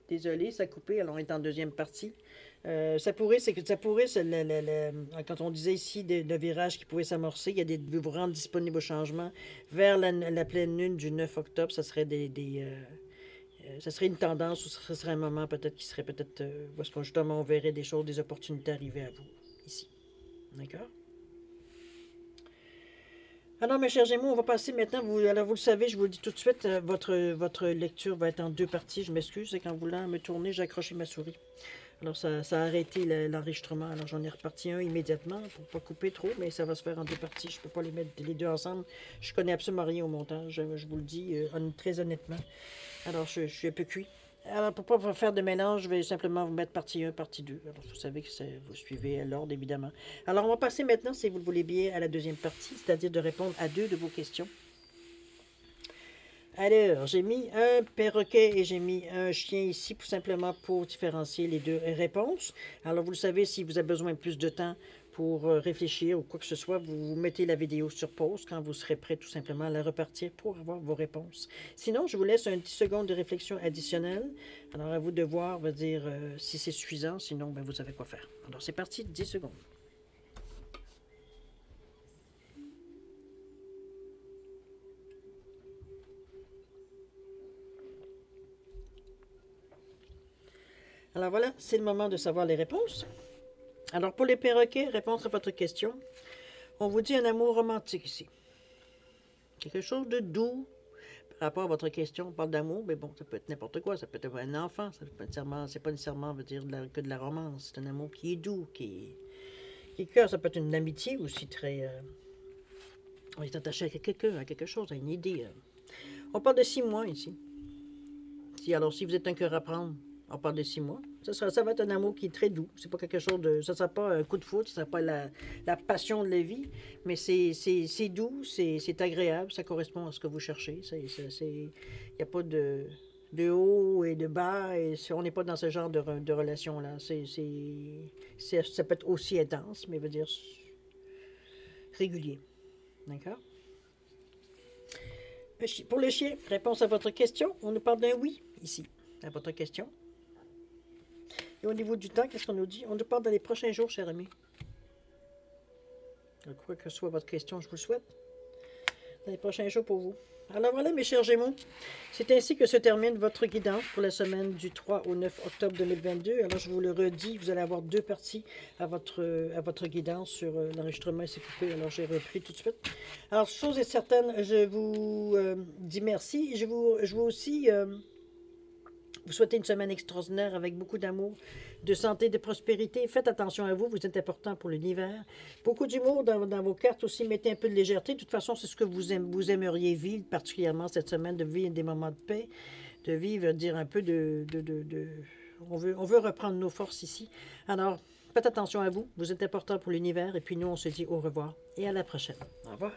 Désolé, ça a coupé, alors on est en deuxième partie. Quand on disait ici le virage qui pouvait s'amorcer, il y a des vous rendre disponible au changement vers la pleine lune du 9 octobre, ça serait ça serait une tendance ou ce serait un moment peut-être qui serait peut-être où est-ce qu'on justement on verrait des choses, des opportunités arriver à vous ici. D'accord? Alors, mes chers Gémeaux, on va passer maintenant. Alors, vous le savez, je vous le dis tout de suite, votre lecture va être en deux parties. Je m'excuse, c'est qu'en voulant me tourner, j'ai accroché ma souris. Alors, ça a arrêté l'enregistrement. Alors, j'en ai reparti un immédiatement pour ne pas couper trop, mais ça va se faire en deux parties. Je ne peux pas les mettre les deux ensemble. Je connais absolument rien au montage, je vous le dis très honnêtement. Alors, je suis un peu cuit. Alors, pour ne pas faire de mélange, je vais simplement vous mettre partie 1, partie 2. Alors, vous savez que vous suivez l'ordre, évidemment. Alors, on va passer maintenant, si vous le voulez bien, à la deuxième partie, c'est-à-dire de répondre à deux de vos questions. Alors, j'ai mis un perroquet et j'ai mis un chien ici, pour simplement pour différencier les deux réponses. Alors, vous le savez, si vous avez besoin de plus de temps pour réfléchir ou quoi que ce soit, vous mettez la vidéo sur pause quand vous serez prêt tout simplement à la repartir pour avoir vos réponses. Sinon, je vous laisse un 10 secondes de réflexion additionnelle. Alors, à vous de voir, va dire si c'est suffisant, sinon, ben, vous savez quoi faire. Alors, c'est parti, 10 secondes. Alors voilà, c'est le moment de savoir les réponses. Alors, pour les perroquets, réponse à votre question. On vous dit un amour romantique ici. Quelque chose de doux. Par rapport à votre question, on parle d'amour, mais bon, ça peut être n'importe quoi. Ça peut être un enfant. Ça peut c'est pas nécessairement veut dire que de la romance. C'est un amour qui est doux, qui est cœur. Ça peut être une amitié aussi très. On est attaché à quelqu'un, à quelque chose, à une idée. On parle de 6 mois ici. Alors, si vous êtes un cœur à prendre, on parle de 6 mois. Ça va être un amour qui est très doux. C'est pas quelque chose de. Ça ne sera pas un coup de foudre, ça ne sera pas la passion de la vie, mais c'est doux, c'est agréable, ça correspond à ce que vous cherchez. Il n'y a pas de haut et de bas, et on n'est pas dans ce genre de relation-là. Ça peut être aussi intense, mais veut dire régulier. D'accord? Pour le chien, réponse à votre question, on nous parle d'un oui ici, à votre question. Et au niveau du temps, qu'est-ce qu'on nous dit? On nous parle dans les prochains jours, cher ami. Quoi que soit votre question, je vous le souhaite. Dans les prochains jours pour vous. Alors voilà, mes chers Gémeaux, c'est ainsi que se termine votre guidance pour la semaine du 3 au 9 octobre 2022. Alors je vous le redis, vous allez avoir deux parties à votre guidance sur l'enregistrement s'est coupé, alors j'ai repris tout de suite. Alors, chose est certaine, je vous dis merci. Je veux aussi vous souhaiter une semaine extraordinaire avec beaucoup d'amour, de santé, de prospérité. Faites attention à vous, vous êtes important pour l'univers. Beaucoup d'humour dans vos cartes aussi. Mettez un peu de légèreté. De toute façon, c'est ce que vous aimeriez vivre, particulièrement cette semaine, de vivre des moments de paix, de vivre, dire un peu on veut reprendre nos forces ici. Alors, faites attention à vous. Vous êtes important pour l'univers. Et puis nous, on se dit au revoir et à la prochaine. Au revoir.